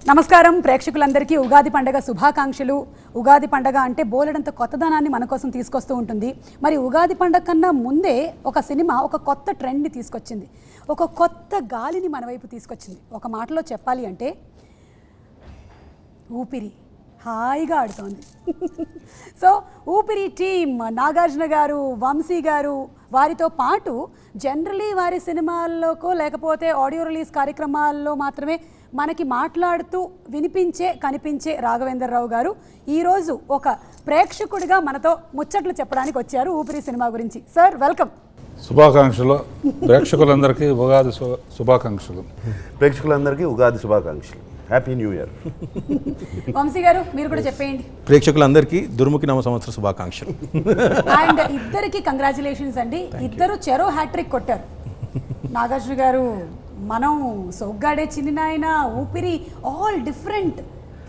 నమస్కారం ప్రేక్షకులందరికీ ఉగాది పండగ శుభాకాంక్షలు. ఉగాది పండగ అంటే బోలెడంత కొత్తదనాన్ని మన కోసం తీసుకొస్తూ ఉంటుంది. మరి ఉగాది పండగ కన్నా ముందే ఒక సినిమా ఒక కొత్త ట్రెండ్ని తీసుకొచ్చింది, ఒక కొత్త గాలిని మన వైపు తీసుకొచ్చింది. ఒక మాటలో చెప్పాలి అంటే ఊపిరి హాయిగా ఆడుతోంది. సో ఊపిరి టీమ్ నాగార్జున గారు, వంశీ గారు, వారితో పాటు జనరలీ వారి సినిమాల్లోకో లేకపోతే ఆడియో రిలీజ్ కార్యక్రమాల్లో మాత్రమే మనకి మాట్లాడుతూ వినిపించే కనిపించే రాఘవేంద్రరావు గారు ఈరోజు ఒక ప్రేక్షకుడిగా మనతో ముచ్చట్లు చెప్పడానికి వచ్చారు ఊపిరి సినిమా గురించి. Sir welcome. శుభాకాంక్షలు ప్రేక్షకులందరికీ ఉగాది శుభాకాంక్షలు. ప్రేక్షకులందరికీ ఉగాది శుభాకాంక్షలు. Happy new year. వంశీ గారు మీరు కూడా చెప్పేయండి. ప్రేక్షకులందరికీ దుర్ముఖి నవ సంవత్సర శుభాకాంక్షలు. అండ్ ఇద్దరికి కంగ్రాచులేషన్స్ అండి. ఇద్దరు చెరో హ్యాట్రిక్ కొట్టారు. నాగార్జున గారు మనం సోగ్గాడే చిన్న ఆయన, ఊపిరి ఆల్ డిఫరెంట్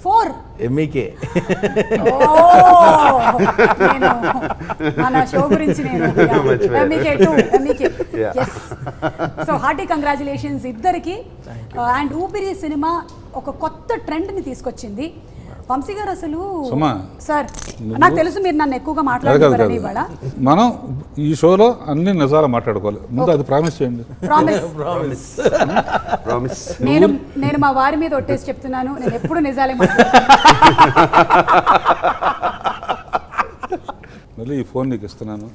4 ఎంఈకే. మన షో గురించి నేను సో హార్టీ కంగ్రాచులేషన్స్ ఇద్దరికి. అండ్ ఊపిరి సినిమా ఒక కొత్త ట్రెండ్ని తీసుకొచ్చింది. వంశీ గారు అసలు సార్ నాకు తెలుసు మీరు నన్ను ఎక్కువగా మాట్లాడుతున్నారని ఇవాళ మనం ఈ షోలో అన్ని నిజాలు మాట్లాడుకోవాలి. ముందు అది ప్రామిస్ చేయండి. నేను మా వారి మీద ఒట్టేసి చెప్తున్నాను, నేను ఎప్పుడు నిజాలే మళ్ళీ ఈ ఫోన్ నీకు ఇస్తున్నాను.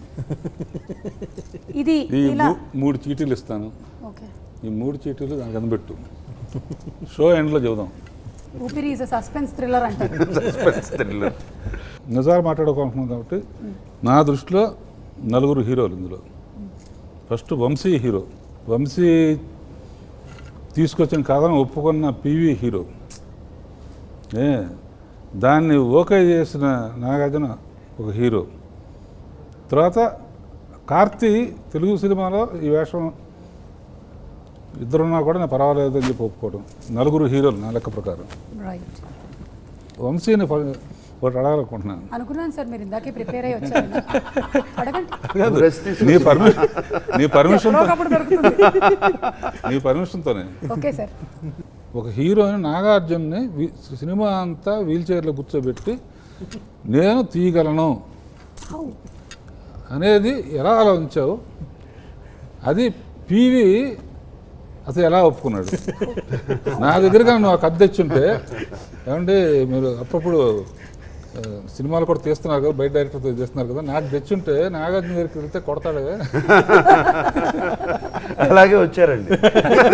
ఇది ఈ 3 చీటీలు ఇస్తాను. ఈ 3 చీటీలు దానికి అందబెట్టు. షో ఎండ్లో చెబుదాం. ఊపిరి ఈజ్ సస్పెన్స్ థ్రిల్లర్ అంటారు. నిజాలు మాట్లాడుకుంటున్నాం కాబట్టి నా దృష్టిలో 4 హీరోలు ఇందులో. First Vamsi hero. వంశీ తీసుకొచ్చిన కథను ఒప్పుకున్న పివి హీరో. దాన్ని ఓకే చేసిన నాగార్జున ఒక హీరో. తర్వాత కార్తీ తెలుగు సినిమాలో ఈ వేషం ఇద్దరున్నా కూడా నేను పర్వాలేదు అని చెప్పి ఒప్పుకోవడం. 4 హీరోలు నా లెక్క ప్రకారం. వంశీని ఒకటి అడగాలనుకుంటున్నాను. అనుకున్నాను సార్, మీరు ఇందాకే ప్రిపేర్ అయ్యి వచ్చారు. నీ పర్మిషన్తోనే ఓకే సార్. ఒక హీరోని నాగార్జున్ని సినిమా అంతా వీల్ చైర్లో కూర్చోబెట్టి నేను తీయగలను అనేది ఎలా ఆలోచించావు? అది పివి అసలు ఎలా ఒప్పుకున్నాడు? నా దగ్గరగా నువ్వు ఆ కథ తెచ్చుంటే, ఏమంటే మీరు అప్పుడప్పుడు సినిమాలు కూడా తీస్తున్నారు కదా, బయట డైరెక్టర్తో చేస్తున్నారు కదా, నాకు తెచ్చుంటే నాగార్జున దగ్గరికి వెళ్తే కొడతాడు. అలాగే వచ్చారండి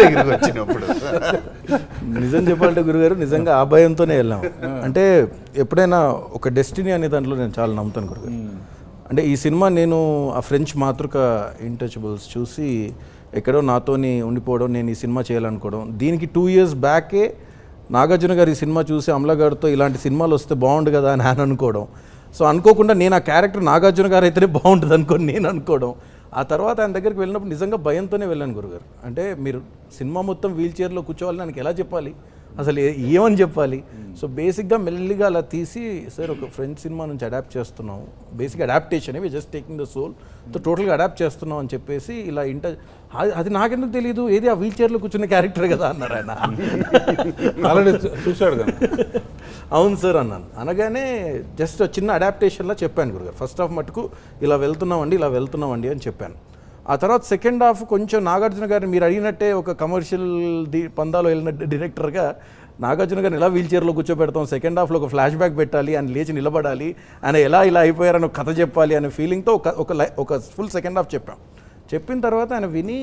దగ్గరికి వచ్చినప్పుడు. నిజం చెప్పాలంటే గురుగారు, నిజంగా ఆ భయంతోనే వెళ్ళాం. అంటే ఎప్పుడైనా ఒక డెస్టినీ అనే దాంట్లో నేను చాలా నమ్ముతాను గురుగారు. అంటే ఈ సినిమా నేను ఆ ఫ్రెంచ్ మాతృక ఇంటచబుల్స్ చూసి ఎక్కడో నాతోని ఉండిపోవడం, నేను ఈ సినిమా చేయాలనుకోవడం. దీనికి 2 years బ్యాకే నాగార్జున గారు ఈ సినిమా చూసి అమలా గారితో ఇలాంటి సినిమాలు వస్తే బాగుండు కదా అని ఆయన అనుకోవడం. సో అనుకోకుండా నేను ఆ క్యారెక్టర్ నాగార్జున గారు అయితేనే బాగుంటుంది అనుకోని నేను అనుకోవడం. ఆ తర్వాత ఆయన దగ్గరికి వెళ్ళినప్పుడు నిజంగా భయంతోనే వెళ్ళాను గురుగారు. అంటే మీరు సినిమా మొత్తం వీల్ చైర్లో కూర్చోవాలని నాకు ఎలా చెప్పాలి, అసలు ఏమని చెప్పాలి? సో బేసిక్గా మెల్లిగా అలా తీసి, సార్ ఒక ఫ్రెంచ్ సినిమా నుంచి అడాప్ట్ చేస్తున్నాం, basic adaptation, we just taking the soul, so టోటల్గా అడాప్ట్ చేస్తున్నాం అని చెప్పేసి ఇలా అది నాకెందుకు తెలియదు, ఏది ఆ వీల్ చైర్లో కూర్చున్న క్యారెక్టర్ కదా అన్నారు ఆయన. ఆల్రెడీ చూశాడు కదా. అవును సార్ అన్నాను. అనగానే జస్ట్ చిన్న అడాప్టేషన్లా చెప్పాను గురుగారు. ఫస్ట్ హాఫ్ మటుకు ఇలా వెళ్తున్నామండి అని చెప్పాను. ఆ తర్వాత సెకండ్ హాఫ్ కొంచెం నాగార్జున గారిని మీరు అడిగినట్టే ఒక కమర్షియల్ పందాలో వెళ్ళిన డైరెక్టర్గా నాగార్జున గారిని ఎలా వీల్ చైర్లో కూర్చోబెడతాం, సెకండ్ హాఫ్లో ఒక ఫ్లాష్ బ్యాక్ పెట్టాలి, ఆయన లేచి నిలబడాలి, ఆయన ఇలా అయిపోయారని కథ చెప్పాలి అనే ఫీలింగ్తో ఒక ఫుల్ సెకండ్ హాఫ్ చెప్పిన తర్వాత ఆయన విని,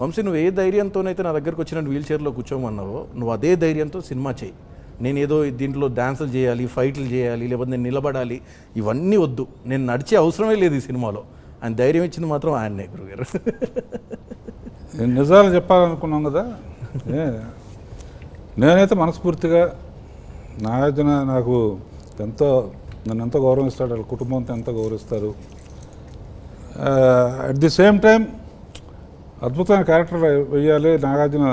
వంశీ నువ్వు ఏ ధైర్యంతోనైతే నా దగ్గరకు వచ్చిన వీల్ చైర్లో కూర్చోమన్నావో నువ్వు అదే ధైర్యంతో సినిమా చేయి. నేను ఏదో దీంట్లో డాన్సులు చేయాలి, ఫైట్లు చేయాలి, లేకపోతే నేను నిలబడాలి, ఇవన్నీ వద్దు, నేను నడిచే అవసరమే లేదు ఈ సినిమాలో. ఆయన ధైర్యం ఇచ్చింది మాత్రం ఆయన్నే గురుగారు. నిజాలు చెప్పాలనుకున్నాం కదా. నేనైతే మనస్ఫూర్తిగా నాగార్జున నన్ను ఎంతో గౌరవిస్తాడు, వాళ్ళ కుటుంబంతో ఎంతో గౌరవిస్తారు. అట్ ది సేమ్ టైం అద్భుతమైన క్యారెక్టర్ వేయాలి, నాగార్జున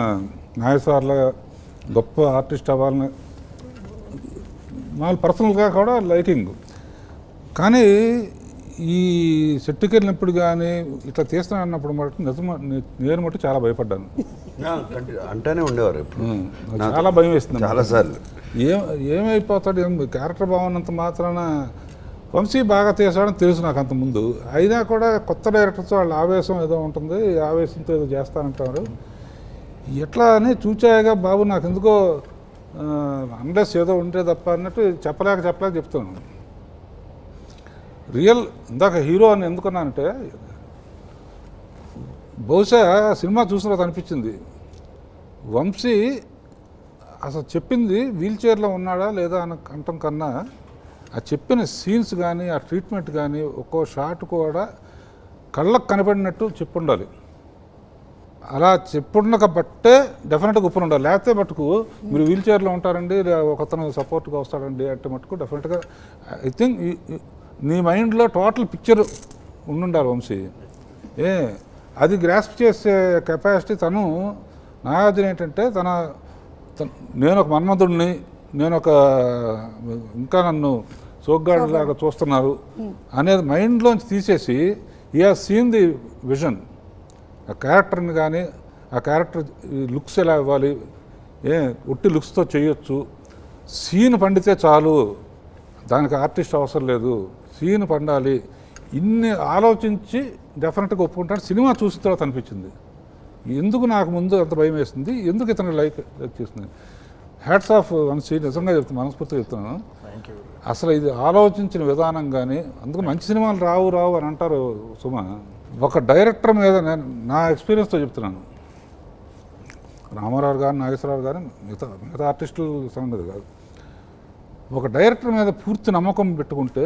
నాగేశ్వర్లా గొప్ప ఆర్టిస్ట్ అవ్వాలని నాకు పర్సనల్గా కూడా లైకింగ్. కానీ ఈ సెట్కి వెళ్ళినప్పుడు కానీ ఇట్లా తీస్తున్నాను అన్నప్పుడు మటు నేను చాలా భయపడ్డాను. అంటేనే ఉండేవారు ఎప్పుడు. నాకు చాలా భయం వేస్తుంది చాలాసార్లు. ఏమైపోతాడు క్యారెక్టర్ బాగున్నంత మాత్రాన వంశీ బాగా తీసాడని తెలుసు నాకు అంత ముందు. అయినా కూడా కొత్త డైరెక్టర్స్ వాళ్ళ ఆవేశం ఏదో ఉంటుంది, ఈ ఆవేశంతో ఏదో చేస్తానంటారు. ఎట్లా అని చూచాయగా బాబు నాకు ఎందుకో అన్లెస్ ఏదో ఉంటే తప్ప అన్నట్టు చెప్పలేక చెప్తున్నాను. రియల్ ఇందాక హీరో అని ఎందుకున్నానంటే బహుశా సినిమా చూసిన తర్వాత అనిపించింది వంశీ అసలు చెప్పింది వీల్ చైర్లో ఉన్నాడా లేదా అని అంటం కన్నా ఆ చెప్పిన సీన్స్ కానీ ఆ ట్రీట్మెంట్ కానీ ఒక్కో షాట్ కూడా కళ్ళకు కనపడినట్టు చెప్పుండాలి. అలా చెప్పుండక బట్టే డెఫినెట్గా ఉప్పుని ఉండాలి. లేకపోతే మటుకు మీరు వీల్ చైర్లో ఉంటారండి, ఒకతను సపోర్ట్గా వస్తాడండి అంటే మటుకు డెఫినెట్గా ఐ థింక్ నీ మైండ్లో టోటల్ పిక్చర్ ఉండుండాలి వంశీ. అది గ్రాస్ప్ చేసే కెపాసిటీ తను. నాగార్జున ఏంటంటే నేను ఒక మన్మధుడిని, నేను ఒక ఇంకా నన్ను సోగ్గాడిలాగా చూస్తున్నారు అనేది మైండ్లోంచి తీసేసి ఈ హాజ్ సీన్ ది విజన్. ఆ క్యారెక్టర్ని కానీ ఆ క్యారెక్టర్ లుక్స్ ఎలా ఇవ్వాలి, ఒట్టి లుక్స్తో చేయొచ్చు, సీన్ పండితే చాలు, దానికి ఆర్టిస్ట్ అవసరం లేదు, సీన్ పండాలి, ఇన్ని ఆలోచించి డెఫినెట్గా ఒప్పుకుంటాడు. సినిమా చూసిన తర్వాత అనిపించింది ఎందుకు నాకు ముందు అంత భయం వేస్తుంది, ఎందుకు ఇతను లైక్ చేస్తుంది. హ్యాట్స్ ఆఫ్ వంశీ, నిజంగా చెప్తాను, మనస్ఫూర్తిగా చెప్తున్నాను. అసలు ఇది ఆలోచించిన విధానం కానీ, అందుకు మంచి సినిమాలు రావు అని అంటారు సుమ. ఒక డైరెక్టర్ మీద నేను నా ఎక్స్పీరియన్స్తో చెప్తున్నాను, రామారావు గారు, నాగేశ్వరరావు గారు, మిగతా ఆర్టిస్టుల సంగతి కాదు, ఒక డైరెక్టర్ మీద పూర్తి నమ్మకం పెట్టుకుంటే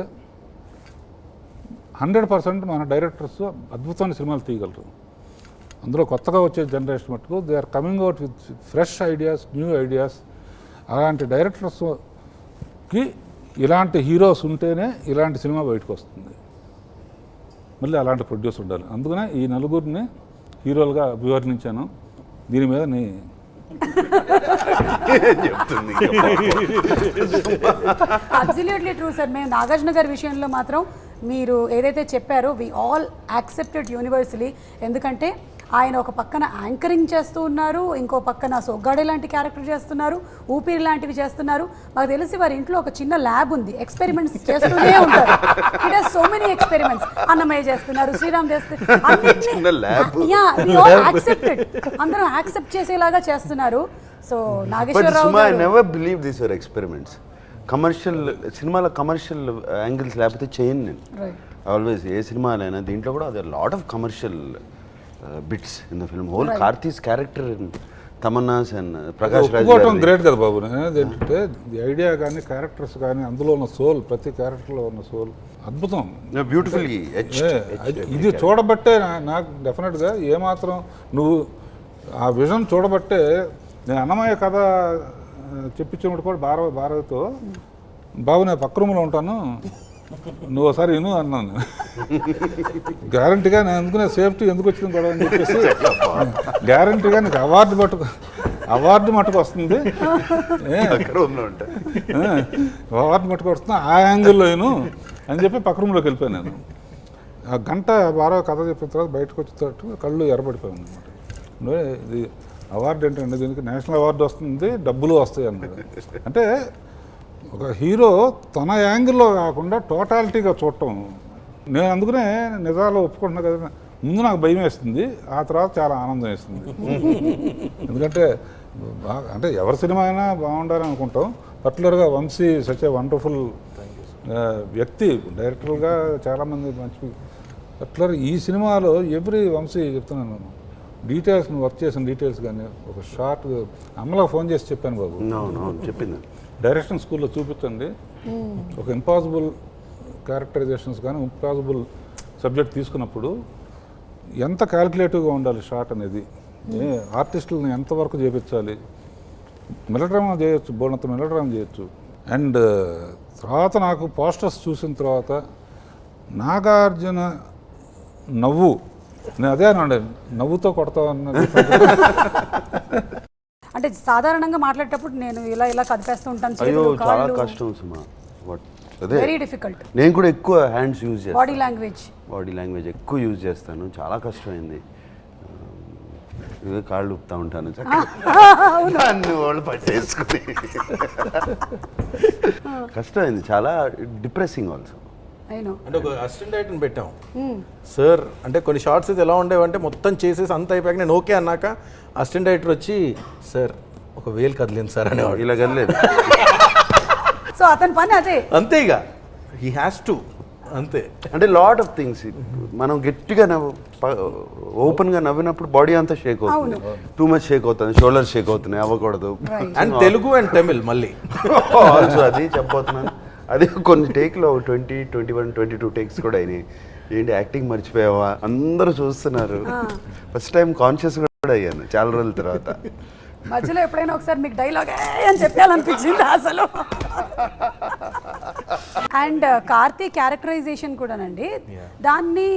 100% మన డైరెక్టర్స్ అద్భుతమైన సినిమాలు తీయగలరు. అందులో కొత్తగా వచ్చే జనరేషన్ మటుకు they are coming out with fresh ideas, new ideas. అలాంటి డైరెక్టర్స్కి ఇలాంటి హీరోస్ ఉంటేనే ఇలాంటి సినిమా బయటకు వస్తుంది. మళ్ళీ అలాంటి ప్రొడ్యూస్ ఉండాలి. అందుకనే ఈ నలుగురిని హీరోలుగా అభివర్ణించాను. దీని మీద అబ్సల్యూట్లీ ట్రూ సార్. మేము నాగార్జున గారి విషయంలో మాత్రం మీరు ఏదైతే చెప్పారో వి ఆల్ యాక్సెప్టెడ్ యూనివర్సలీ. ఎందుకంటే ఆయన ఒక పక్కన యాంకరింగ్ చేస్తూ ఉన్నారు, ఇంకో పక్కన సొగ్గాడే లాంటి క్యారెక్టర్ చేస్తున్నారు, ఊపిరి లాంటివి చేస్తున్నారు. మాకు తెలిసి వారి ఇంట్లో ఒక చిన్న ల్యాబ్ ఉంది, ఎక్స్పెరిమెంట్స్ చేస్తూనే ఉంటారు. It has so many experiments. Annamayya చేస్తున్నారు, శ్రీరామ్ చేస్తున్నారు, అందరూ యాక్సెప్ట్ చేసేలాగా చేస్తున్నారు. సో నాగేశ్వరరావు ఎక్స్పెరిమెంట్స్ కమర్షియల్ సినిమాల కమర్షియల్ యాంగిల్స్ లేకపోతే చేయను నేను. ఆల్వేస్ ఏ సినిమాలైనా దీంట్లో కూడా అదే lot of commercial bits in the film. Whole Karthi's character, Tamannaah's and Prakash Raj great కదా బాబు. ఏంటంటే ది ఐడియా కానీ క్యారెక్టర్స్ కానీ అందులో ఉన్న సోల్, ప్రతి క్యారెక్టర్లో ఉన్న సోల్ అద్భుతం, బ్యూటిఫుల్లీ. ఇది చూడబట్టే నాకు డెఫినెట్గా ఏమాత్రం నువ్వు ఆ విజన్ చూడబట్టే నేను అన్నమయ్య కథ చెప్పించినప్పుడు కూడా భారతితో బాబు నేను పక్క రూమ్లో ఉంటాను, నువ్వు ఒకసారి విను అన్నాను. గ్యారంటీగా నేను అనుకునే సేఫ్టీ ఎందుకు వచ్చింది గొడవ అని చెప్పేసి గ్యారంటీగా నీకు అవార్డు మట్టుకు వస్తుంది, అవార్డు మట్టుకు వస్తుంది, ఆ యాంగిల్లో విను అని చెప్పి పక్క రూమ్లోకి వెళ్ళిపోయాను నేను. ఆ గంట కథ చెప్పిన తర్వాత బయటకు వచ్చేటట్టు కళ్ళు ఎర్రబడిపోయాను అనమాట. ఇది అవార్డు ఏంటంటే దీనికి నేషనల్ అవార్డు వస్తుంది, డబ్బులు వస్తాయి అన్నాడు. అంటే ఒక హీరో తన యాంగిల్లో కాకుండా టోటాలిటీగా చూడటం. నేను అందుకనే నిజాలు ఒప్పుకుంటున్నా కదా, ముందు నాకు భయం వేస్తుంది, ఆ తర్వాత చాలా ఆనందం వేస్తుంది. ఎందుకంటే అంటే ఎవరి సినిమా అయినా బాగుండాలని అనుకుంటాం. పర్టికులర్గా వంశీ సచ్ ఏ వండర్ఫుల్ వ్యక్తి, డైరెక్టర్గా చాలామంది మంచి. పర్టికులర్ ఈ సినిమాలో ఎవ్రీ వంశీ చెప్తున్నాను, డీటెయిల్స్ నువ్వు వర్క్ చేసిన డీటెయిల్స్ కానీ ఒక షార్ట్ అమ్మలో ఫోన్ చేసి చెప్పాను బాబు, చెప్పింది డైరెక్షన్ స్కూల్లో చూపించండి, ఒక ఇంపాసిబుల్ క్యారెక్టరైజేషన్స్ కానీ ఇంపాసిబుల్ సబ్జెక్ట్ తీసుకున్నప్పుడు ఎంత క్యాల్కులేటివ్గా ఉండాలి షార్ట్ అనేది, ఆర్టిస్టులను ఎంతవరకు చేపించాలి, మెలోడ్రామా చేయొచ్చు, బోనంత మెలోడ్రామా చేయొచ్చు. అండ్ తర్వాత నాకు పోస్టర్స్ చూసిన తర్వాత నాగార్జున నవ్వు, నేను అదే అనండి, నవ్వుతో కొడతావు అన్నది. అంటే సాధారణంగా మాట్లాడేటప్పుడు నేను ఇలా కదిపేస్తూ ఉంటాను, చాలా కష్టం సుమా, వెరీ డిఫికల్ట్. నేను కూడా ఎక్కువ హ్యాండ్స్ యూజ్ చేస్తాను, బాడీ లాంగ్వేజ్ ఎక్కువ యూజ్ చేస్తాను, చాలా కష్టమైంది. ఇవే కాళ్ళు ఊపుతా ఉంటాను అన్ని వాళ్ళు పట్టేసుకుని కష్టమైంది చాలా, డిప్రెసింగ్ ఆల్సో. అంటే ఒక అసిస్టెంట్ డైరెక్టర్ని పెట్టాం సార్. అంటే కొన్ని షార్ట్స్ అయితే ఎలా ఉండేవంటే మొత్తం చేసేసి అంత అయిపోయాక నేను ఓకే అన్నాక అసిస్టెంట్ డైరెక్టర్ వచ్చి సార్ ఒక వేలు కదిలింది సార్ అనేవాడు. ఇలా కదలేదు. సో అతని పని అదే, అంతే ఇక హీ హ్యాస్ టు, అంతే. అంటే లాట్ ఆఫ్ థింగ్స్ మనం గట్టిగా ఓపెన్గా నవ్వినప్పుడు బాడీ అంతా షేక్ అవుతుంది, టూ మచ్ షేక్ అవుతుంది, షోల్డర్ షేక్ అవుతున్నాయి, అవ్వకూడదు. అండ్ తెలుగు అండ్ తమిళ్ మళ్ళీ ఆల్సో అది చెప్పబోతున్నాను. అది కొన్ని టేక్లో 20, 21, 22 టేక్స్ కూడా అయినాయి. ఏంటి యాక్టింగ్ మర్చిపోయావా అందరూ చూస్తున్నారు. ఫస్ట్ టైం కాన్షియస్ కూడా అయ్యాను చాలా రోజుల తర్వాత. మధ్యలో ఎప్పుడైనా ఒకసారి మీకు డైలాగ్ అని చెప్పాలనిపించింది అసలు. అండ్ కార్తీ క్యారెక్టరైజేషన్ కూడానండి, దాన్ని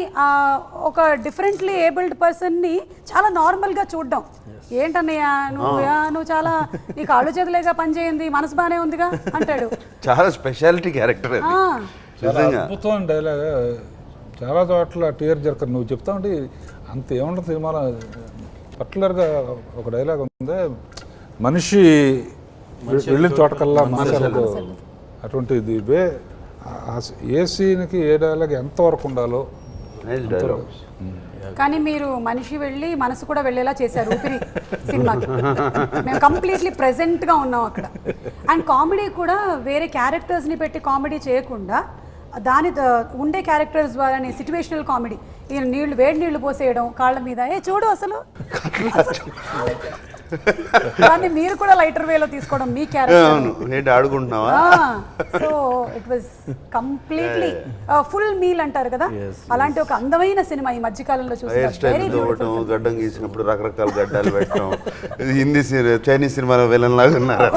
ఒక డిఫరెంట్లీ ఏబుల్డ్ పర్సన్ని చాలా నార్మల్గా చూడడం. ఏంటన్నయ్య నువ్వు చాలా నీ కాళ్ళు చేతులేగా పనిచేయండి, మనసు బాగానే ఉందిగా అంటాడు. చాలా స్పెషాలిటీ క్యారెక్టర్ అది. చాలా అద్భుతమైన డైలాగ్, చాలా చోట్ల టీఆర్ జర్కర్ నువ్వు చెప్తా ఉంటే అంత ఏముంటుంది సినిమాలో. పర్టికులర్గా ఒక డైలాగ్ ఉంది, మనిషి వెళ్ళిన చోటకల్లా మసాలకు, అటువంటిది ఏ సీన్కి ఏ డైలాగ్ ఎంతవరకు ఉండాలో. కానీ మీరు మనిషి వెళ్ళి మనసు కూడా వెళ్ళేలా చేశారు ఊపిరి సినిమాకి. మేము కంప్లీట్లీ ప్రెజెంట్గా ఉన్నాం అక్కడ. అండ్ కామెడీ కూడా వేరే క్యారెక్టర్స్ని పెట్టి కామెడీ చేయకుండా దాని ఉండే క్యారెక్టర్స్ ద్వారానే సిచ్యువేషనల్ కామెడీ. ఈయన నీళ్లు వేడి నీళ్లు పోసేయడం కాళ్ళ మీద, చూడు అసలు దాన్ని మీరు కూడా లైటర్ వేలో తీసుకోవడం మీ క్యారెక్టర్ ఆడుకుంటున్నావా. So it was completely full meal అంటారు కదా, అలాంటి ఒక అందమైన సినిమా ఈ మధ్యకాలంలో చూసాను. గడ్డం గీసినప్పుడు రకరకాల గడ్డాలు పెట్టడం, హిందీ చైనీస్ సినిమాలో విలన్ లాగా ఉన్నారు.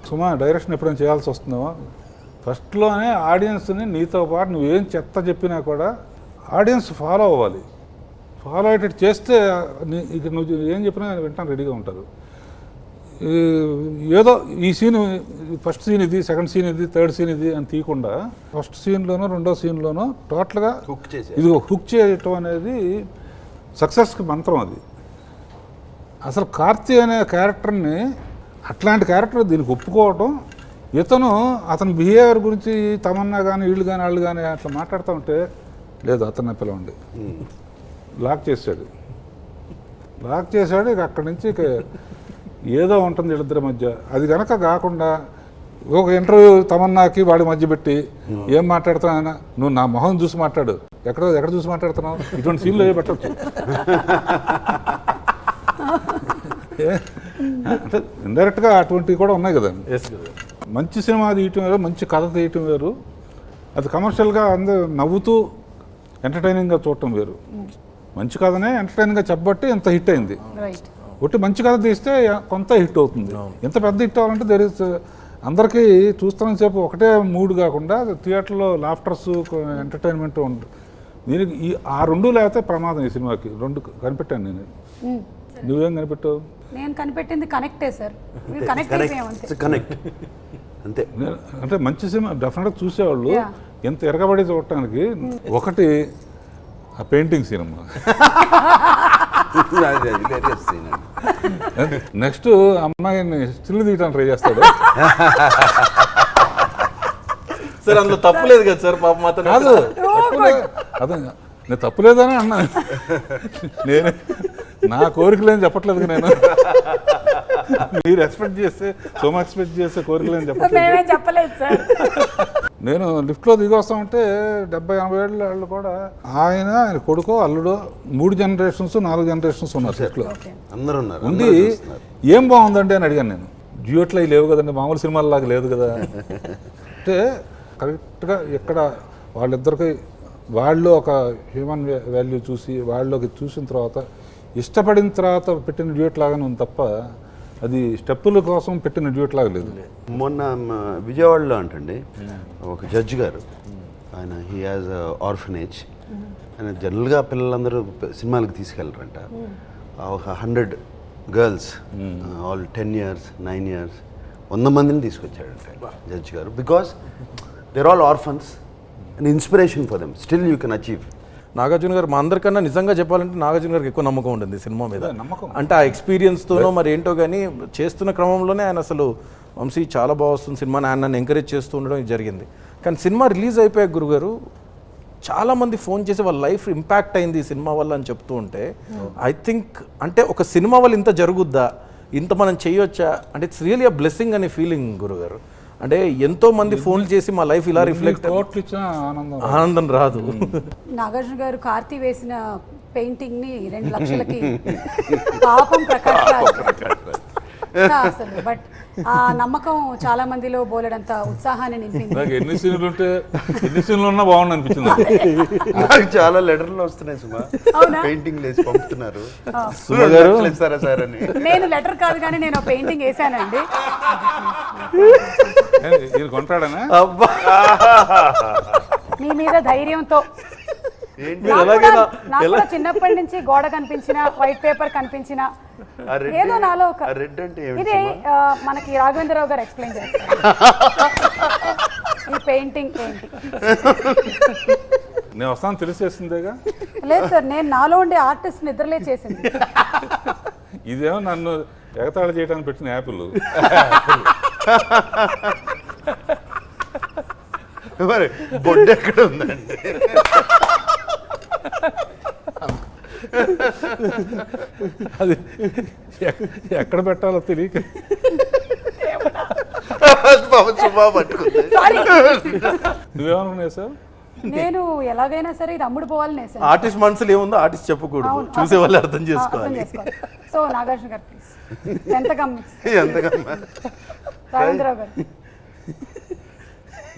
సుమా డైరెక్షన్ ఎప్పుడైనా చేయాల్సి వస్తుందో ఫస్ట్లోనే ఆడియన్స్ని నీతో పాటు నువ్వేం చెత్త చెప్పినా కూడా ఆడియన్స్ ఫాలో అవ్వాలి. ఫాలో అయ్యేటట్టు చేస్తే ఇక నువ్వు ఏం చెప్పినా వింటాను రెడీగా ఉంటారు. ఏదో ఈ సీన్ ఫస్ట్ సీన్ ఇది, సెకండ్ సీన్ ఇది, థర్డ్ సీన్ ఇది అని తీయకుండా ఫస్ట్ సీన్లోనో రెండో సీన్లోనో టోటల్గా ఇది హుక్ చేయటం అనేది సక్సెస్కి మంత్రం. అది అసలు కార్తీ అనే క్యారెక్టర్ని, అట్లాంటి క్యారెక్టర్ దీనికి ఒప్పుకోవటం, ఇతను అతని బిహేవియర్ గురించి తమన్నా కానీ వీళ్ళు కానీ వాళ్ళు కానీ అట్లా మాట్లాడుతూ ఉంటే లేదు అతన్ని పిలవండి, లాక్ చేశాడు. ఇక అక్కడి నుంచి ఇక ఏదో ఉంటుంది వీళ్ళిద్దరి మధ్య. అది కనుక కాకుండా ఒక ఇంటర్వ్యూ తమన్నాకి వాడి మధ్య పెట్టి ఏం మాట్లాడుతున్నావు, నువ్వు నా మొహం చూసి మాట్లాడు, ఎక్కడ చూసి మాట్లాడుతున్నావు, ఇటువంటి సీన్లు ఏ పెట్టచ్చు. అంటే ఇండైరెక్ట్గా అటువంటివి కూడా ఉన్నాయి కదా. మంచి సినిమా తీయటం వేరు, మంచి కథ తీయటం వేరు, అది కమర్షియల్గా అందరూ నవ్వుతూ ఎంటర్టైనింగ్గా చూడటం వేరు. మంచి కథనే ఎంటర్టైనింగ్గా చెప్పబట్టి ఎంత హిట్ అయింది. ఒకటి మంచి కథ తీస్తే కొంత హిట్ అవుతుంది. ఎంత పెద్ద హిట్ అవ్వాలంటే దేర్ ఇస్ అందరికీ చూస్తున్న సేపు ఒకటే మూడ్ కాకుండా థియేటర్లో లాఫ్టర్స్, ఎంటర్టైన్మెంట్ ఉంటుంది. దీనికి ఆ రెండు లేకపోతే ప్రమాదం. ఈ సినిమాకి రెండు కనిపెట్టాను నేను. నువ్వేం కనిపెట్టావు? నేను కనిపెట్టింది కనెక్టే సార్. కనెక్ట్ అంతే. అంటే మంచి సినిమా డెఫినెట్గా చూసేవాళ్ళు ఎంత ఎరగబడి చూడటానికి. ఒకటి ఆ పెయింటింగ్ సినిమా, నెక్స్ట్ అమ్మాయిని స్టిల్ తీయడానికి ట్రై చేస్తాడు సార్. అందులో తప్పులేదు కదా సార్, పాపం మాత్రం కాదు. అదే నేను తప్పులేదని అన్నా, నేను నా కోరికలేని చెప్పట్లేదు. నేను మీరు ఎక్స్పెక్ట్ చేస్తే కోరికలేని చెప్పలేదు సార్. నేను లిఫ్ట్లో దిగి వస్తామంటే 70-80 ఏళ్ళ వాళ్ళు కూడా ఆయన కొడుకో అల్లుడో 3 జనరేషన్స్ 4 జనరేషన్స్ ఉన్నారు లిఫ్ట్లో. అందరూ ఉన్నారు. ఉండి ఏం బాగుందండి అని అడిగాను నేను. జియోట్లో లేవు కదండి, మామూలు సినిమాల్లాగా లేదు కదా అంటే కరెక్ట్గా ఇక్కడ వాళ్ళిద్దరికి వాళ్ళు ఒక హ్యూమన్ వాల్యూ చూసి వాళ్ళకి చూసిన తర్వాత ఇష్టపడిన తర్వాత పెట్టిన డ్యూట్ లాగానే ఉంది తప్ప అది స్టెప్పుల కోసం పెట్టిన డ్యూట్ లాగా లేదు. మొన్న విజయవాడలో అంటండి ఒక జడ్జి గారు, ఆయన హీ హాజ్ ఆర్ఫనేజ్. ఆయన జనరల్గా పిల్లలందరూ సినిమాలకు తీసుకెళ్ళరంట. ఒక 100 గర్ల్స్ ఆల్ 10 years 9 years 100 మందిని తీసుకొచ్చాడంట జడ్జి గారు. Because they're all orphans and inspiration for them. Still you can achieve. Nagarjuna గారు మా అందరికన్నా నిజంగా చెప్పాలంటే నాగార్జున గారికి ఎక్కువ నమ్మకం ఉంటుంది సినిమా మీద. నమ్మకం అంటే ఆ ఎక్స్పీరియన్స్తోనో మరి ఏంటో కానీ చేస్తున్న క్రమంలోనే ఆయన అసలు వంశీ చాలా బాగా వస్తుంది సినిమా, ఆయన నన్ను ఎంకరేజ్ చేస్తూ ఉండడం ఇది జరిగింది. కానీ సినిమా రిలీజ్ అయిపోయాక గురుగారు చాలామంది ఫోన్ చేసి వాళ్ళ లైఫ్ ఇంపాక్ట్ అయింది ఈ సినిమా వల్ల అని చెప్తూ ఉంటే ఐ థింక్ అంటే ఒక సినిమా వల్ల ఇంత జరుగుద్దా, ఇంత మనం చేయొచ్చా అంటే ఇట్స్ రియలీ అ బ్లెస్సింగ్ అనే ఫీలింగ్ గురుగారు. అంటే ఎంతో మంది ఫోన్ చేసి మా లైఫ్ ఇలా రిఫ్లెక్ట్ కోట్లు ఇచ్చిన ఆనందం రాదు. నాగార్జున గారు కార్తీ వేసిన పెయింటింగ్ ని 2 లక్షలకి పాపం ప్రకాష్ రాజ్ అసలు. బట్ ఆ నమ్మకం చాలా మందిలో బోలెడంత ఉత్సాహాన్ని నింపింది. నాకు ఎన్ని సీన్లు ఉన్నా బాగుంది అనిపించింది. నాకు చాలా లెటర్లు వస్తున్నాయి సుమా, అవునా? పెయింటింగ్ వేసి పంపుతున్నారు. సుమ గారు ఇస్తారా సార్ అని. నేను లెటర్ కాదు కానీ నేను పెయింటింగ్ వేసానండి. ఇది కొంటాడనా? మీ మీద ధైర్యంతో ఏంటి నాకు కూడా చిన్నప్పటి నుంచి గోడ కనిపించిన, వైట్ పేపర్ కనిపించిన ఏదో నాలో ఒక రెడ్ అంటే ఏమిటి ఇది మనకి రాఘవేంద్రరావు గారు ఎక్స్ప్లెయిన్ చేస్తారు ఈ పెయింటింగ్ ఏంటి. నేను వస్తాను తెలిసేస్తుందేగా. లేదు సార్, నేను నాలో ఉండే ఆర్టిస్ట్ నిద్రలే చేసింది. ఇదేమో నన్ను ఎగతాళి చేయడానికి పెట్టిన యాపిల్. మరి బొడ్డు ఎక్కడ ఉందండి? అది ఎక్కడ పెట్టాలో తెలియక సుమా పట్టుకుంది. నువ్వేమనుకున్నావు సార్? నేను ఎలాగైనా సరే ఇది అమ్ముడు పోవాలని వేసాను. ఆర్టిస్ట్ మనసులో ఏముందో ఆర్టిస్ట్ చెప్పకూడదు, చూసే వాళ్ళు అర్థం చేసుకోవాలి. సో నాగార్జున గారు ప్లీజ్ ఎంతగా రాఘవేంద్రరావు గారు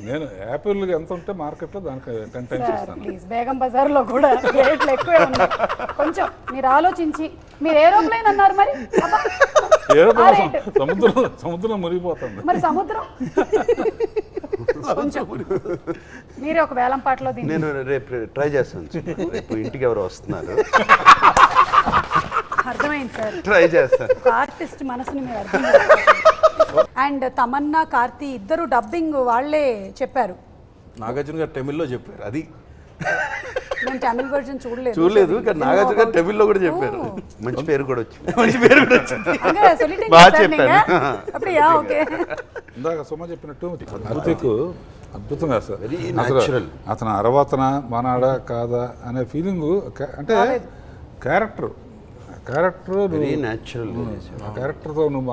నేను యాపిల్ ఎంత ఉంటే మార్కెట్లో దానికి 10 times ఇస్తాను. ప్లీజ్ బేగం బజార్లో కూడా రేట్లు ఎక్కువే ఉన్నాయి. కొంచెం మీరు ఆలోచించి, మీరు ఏరోప్లేన్ అన్నారు మరి సముద్రం మునిగిపోతుంది. మరి సముద్రం కొంచెం మీరే ఒక వేలం పాటలో దీన్ని నేను రేపు ట్రై చేస్తాను. రేపు ఇంటికి ఎవరు వస్తున్నారు, అర్థమైంది సార్. ట్రై చేస్తాను. ఒక ఆర్టిస్ట్ మనసుని మీరు అర్థం చేసుకోవాలి. అండ్ తమన్నా, కార్తీ ఇద్దరు డబ్బింగ్ వాళ్ళే చెప్పారు. నాగార్జున గారు తమిళ్లో చెప్పారు, అది నేను తమిళ వర్జన్ చూడలేదు కానీ నాగార్జున గారు తమిళ్లో కూడా చెప్పారు. మంచి పేరు కూడా వచ్చింది. మంచి పేరు కూడా వచ్చింది. బాగా చెప్పాను. ఓకే. ఇందాక సుమ చెప్పినట్టు అరుతిక్ అద్భుతంగా సార్. Very natural. అతను అరవతన మనాడా కాదా అనే ఫీలింగ్, అంటే క్యారెక్టర్ వెరీ న్యాచురల్. ఆ క్యారెక్టర్తో నువ్వు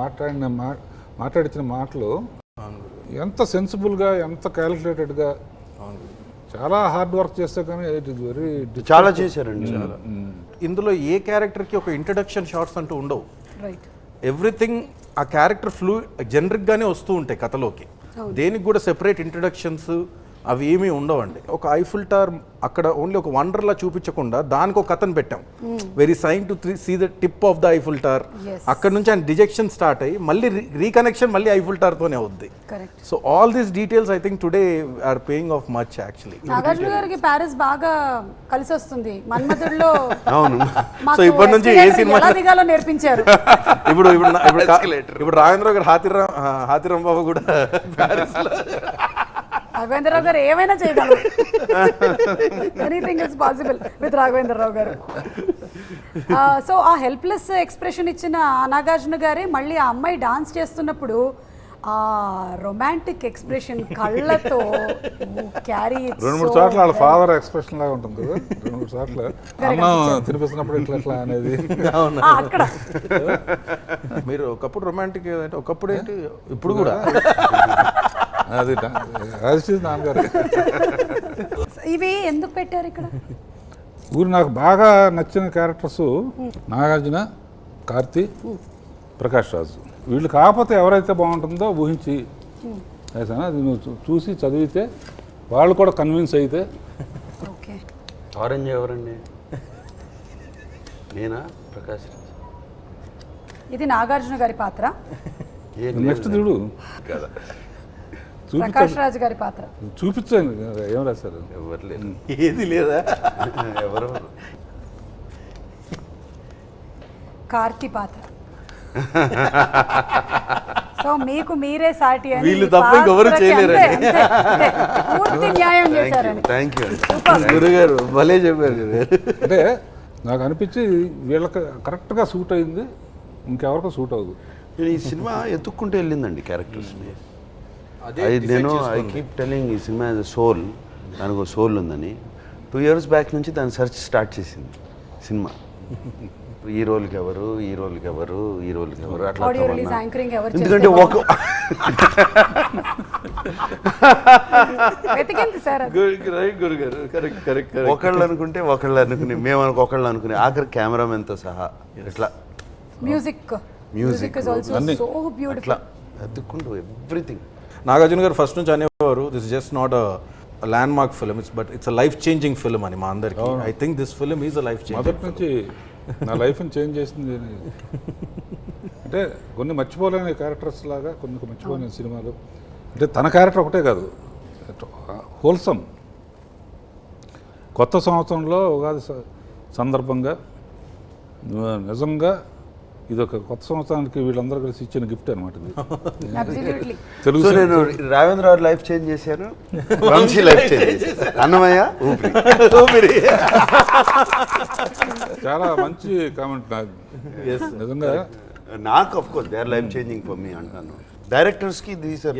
మాట్లాడించిన మాటలు ఎంత సెన్సిబుల్గా, ఎంత క్యాలిక్యులేటెడ్గా, చాలా హార్డ్ వర్క్ చేస్తే కానీ ఇట్ ఇస్ వెరీ చాలా చేశారండి. చాలా ఇందులో ఏ క్యారెక్టర్కి ఒక ఇంట్రడక్షన్ షార్ట్స్ అంటూ ఉండవు. రైట్. ఎవ్రీథింగ్ ఆ క్యారెక్టర్ జనరిక్గానే వస్తూ ఉంటాయి కథలోకి. దేనికి కూడా సెపరేట్ ఇంట్రడక్షన్స్ అవి ఏమీ ఉండవండి. ఒక ఐఫిల్ టవర్ అక్కడ ఓన్లీ ఒక వండర్లా చూపించకుండా దానికి ఒక కథను పెట్టాం. Very sign to see the tip of the Eiffel Tower. అక్కడ నుంచి ఆయన డిజెక్షన్ స్టార్ట్ అయ్యి మళ్ళీ రీకనెక్షన్ మళ్ళీ ఐఫిల్ టవర్ తోనే అవుద్ది. So all these details I think today are paying off much actually. Nagarjuna గారికి ప్యారిస్ బాగా కలిసి వస్తుంది. మన్మధుడిలో అవును. సో ఇప్పటి నుంచి ఏ సినిమా దిగాలో నేర్పించారు. ఇప్పుడు రాఘవేంద్ర గారు హాతిరాం బాబు కూడా ప్యారిస్ లో. రాఘవేంద్రరావు గారు ఏమైనా చేయగలరు. Anything is possible with Raghavendra Rao గారు. సో ఆ హెల్ప్లెస్ ఎక్స్ప్రెషన్ ఇచ్చిన నాగార్జున గారే మళ్ళీ ఆ అమ్మాయి డాన్స్ చేస్తున్నప్పుడు ఆ రొమాంటిక్ ఎక్స్ప్రెషన్ కళ్ళతో క్యారీ. 2-3 చోట్ల వాళ్ళ ఫాదర్ ఎక్స్ప్రెషన్ లాగా ఉంటుంది కదా. 2-3 చోట్ల అన్నం తినిపిస్తున్నప్పుడు ఇట్లా అనేది అక్కడ. మీరు ఒకప్పుడు రొమాంటిక్ అంటే ఒకప్పుడు ఏంటి, ఇప్పుడు కూడా అది నాన్నగారు. ఇవి ఎందుకు పెట్టారు ఇక్కడ? నాకు బాగా నచ్చిన క్యారెక్టర్స్ నాగార్జున, కార్తీ, ప్రకాష్ రాజు. వీళ్ళు కాకపోతే ఎవరైతే బాగుంటుందో ఊహించి వేసాను. అది నువ్వు చూసి చదివితే వాళ్ళు కూడా కన్విన్స్ అయితే. ఆరెంజ్ ఎవరండి? నేనా? ప్రకాష్ రాజు. ఇది నాగార్జున గారి పాత్ర. నెక్స్ట్ చూడు కదా, ప్రకాష్ రాజ్ గారి పాత్ర చూపించాను. ఏం రాశారు? ఎవరు లేదు. ఏది లేదా? ఎవరు? కార్తీ పాత్ర. సో సో మీకు మీరే సాటి అని వీళ్ళు ఈ తప్ప ఇంకెవరు పాత్రకి చేయలేరండి. అంతే. పూర్తి న్యాయం చేశారని. థ్యాంక్ యూ గురుగారు భలే చెప్పారు గురుగారు. అంటే నాకు అనిపించి వీళ్ళకి కరెక్ట్గా సూట్ అయింది, ఇంకెవరికో సూట్ అవ్వదు. నేను ఈ సినిమా ఎత్తుక్కుంటూ వెళ్ళిందండి క్యారెక్టర్స్ని. అదే నేను ఐ కీప్ టెలింగ్ ఈ సినిమా సోల్, దానికి ఒక సోల్ ఉందని. 2 years బ్యాక్ నుంచి దాని సెర్చ్ స్టార్ట్ చేసింది సినిమా. ఈ రోల్కి ఎవరు, ఈ రోల్కి ఎవరు, ఈ రోల్కి ఎవరు అట్లా ఆడియో రిలీజ్ యాంకరింగ్ ఎవరు ఎందుకంటే ఒక వెతికింది సార్ అది. గురుగారు కరెక్ట్ కరెక్ట్ ఒకళ్ళు అనుకుంటే ఒకళ్ళు అనుకుని, మేము ఒకళ్ళు అనుకుని, ఆఖరి కెమెరామెన్తో సహా ఇట్లా music is also so beautiful. అట్లా ఎత్తుక్కుంటూ ఎవ్రీథింగ్. నాగార్జున గారు ఫస్ట్ నుంచి అనేవారు this just not a land mark film, but it's a life changing film అని మా అందరికి. I think this film is a life మొదటి చేంజింగ్. నుంచి నా లైఫ్ని చేంజ్ చేసింది అంటే కొన్ని మర్చిపోలేని క్యారెక్టర్స్ లాగా, కొన్ని మర్చిపోలేని సినిమాలు. అంటే తన క్యారెక్టర్ ఒకటే కాదు, హోల్సమ్. కొత్త సంవత్సరంలో ఉగాది సందర్భంగా నిజంగా ఇది ఒక కొత్త సంవత్సరానికి వీళ్ళందరూ కలిసి ఇచ్చిన గిఫ్ట్ అనమాట ఇది. అబ్సల్యూట్లీ. తెలుగు సో నేను రావేంద్ర గారు లైఫ్ చేంజ్ చేశాను, వంశీ లైఫ్ చేంజ్ చేశాను, అన్నమయ్య ఊపిరి. చాలా మంచి కామెంట్ నాకు నిజంగా. నాకు of course they are life changing for me అంటాను. డైరెక్టర్స్కి these are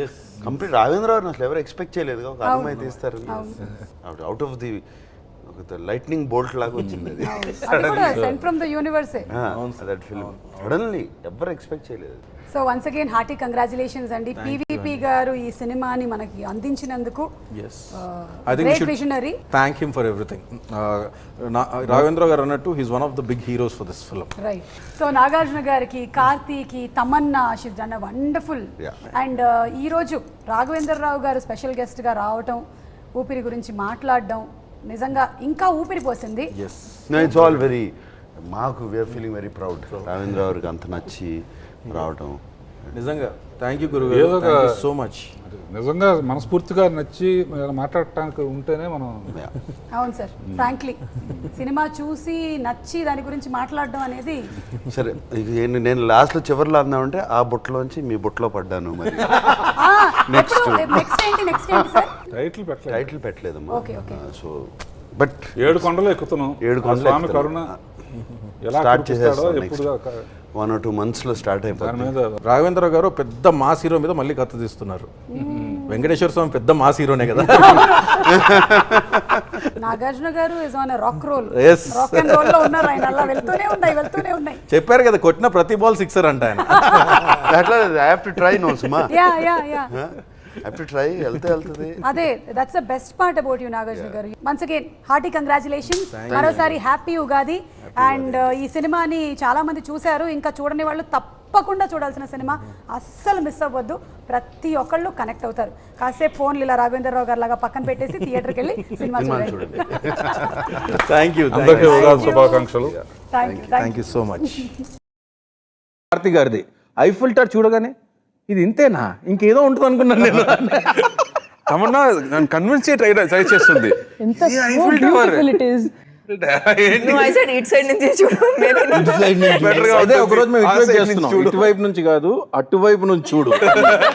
complete. Raghavendra garu అసలు ఎవరు ఎక్స్పెక్ట్ చేయలేదు ఒక అన్నమయ్య తీస్తారు. Out of the lightning bolt లాగా వచ్చింది అది. అది కూడా sent from the universe. That film suddenly ఎవరు ఎక్స్పెక్ట్ చేయలేదు. So once again hearty congratulations అండి. పీవీపీ గారు ఈ సినిమాని మనకి అందించినందుకు great visionary. Thank him for everything. Raghavendra garu అన్నట్టు he's one of the big heroes for this film. Right. So Nagarjuna గారికి, కార్తీకి, Tamannaah, she's done wonderful. And ఈ రోజు రాఘవేంద్రరావు గారు స్పెషల్ గెస్ట్ గా రావటం, ఊపిరి గురించి మాట్లాడడం నిజంగా ఇంకా ఊపిరి పోసింది. ఇట్స్ ఆల్ వెరీ, మాకు we are feeling very proud. Raghavendra గారికి అంత నచ్చి రావటం నిజంగా థ్యాంక్ యూ గురుగారు సో మచ్. నిజంగా మనస్ఫూర్తిగా నచ్చి మాట్లాడటానికి ఉంటేనే మనం. అవును సార్, ఫ్రాంక్లీ సినిమా చూసి నచ్చి దాని గురించి మాట్లాడడం అనేది. సరే, నేను లాస్ట్లో చివరిలో అందామంటే ఆ బుట్టలోంచి మీ బుట్టలో పడ్డాను. మరి నెక్స్ట్ ఏంటి సార్? టైటిల్ పెట్టలేదమ్మా. ఓకే. సో బట్ 7 కొండలు ఎక్కుతున్నాం. 7 కొండలు స్వామి కరుణ ఎలా స్టార్ట్ చేస్తాడో చేసేస్తాం. ఎప్పుడు 1 or 2 months లో స్టార్ట్ దాని అయిపోతుంది. మీద రాఘవేంద్ర గారు పెద్ద మాస్ హీరో మీద మళ్ళీ కథ తీస్తున్నారు. వెంకటేశ్వర స్వామి పెద్ద మాస్ హీరోనే కదా. నాగార్జున గారు is on rock roll. Yes. Rock and roll లో ఉన్నారు ఆయన. అలా వెళ్తూనే ఉన్నాయి. చెప్పారు కదా కొట్టిన ప్రతి బాల్ సిక్సర్ అంట ఆయన. అట్లా ఐ హావ్ టు ట్రై నో సుమా. Yeah I have to try. వెళ్తుంది. అదే that's the best part about you Nagarjuna garu. Once again hearty congratulations. మరోసారి హ్యాపీ ఉగాది. అండ్ ఈ సినిమాని చాలా మంది చూశారు, ఇంకా చూడని వాళ్ళు తప్పకుండా చూడాల్సిన సినిమా, అస్సలు మిస్ అవ్వద్దు. ప్రతి ఒక్కళ్ళు కనెక్ట్ అవుతారు. కాసేపు ఫోన్లు ఇలా రాఘవేంద్రరావు గారు లాగా పక్కన పెట్టేసి థియేటర్కి వెళ్ళి సినిమా చూడండి. థ్యాంక్ యూ అందరికీ ఉగాది శుభాకాంక్షలు. Thank you so much. Karthi గారిది ఐఫిల్ టవర్ చూడగానే ఇది ఇంతేనా, ఇంకేదో ఉంటుంది అనుకున్నాను నేను. తమన్నా నన్ను కన్విన్స్ ట్రై చేస్తుంది. ఎంత beautiful it is. No, I said it side నుంచి చూడు. అదే ఒకరోజు మేము ఇటువైపు చేస్తున్నాం, ఇటువైపు నుంచి కాదు అటువైపు నుంచి చూడు.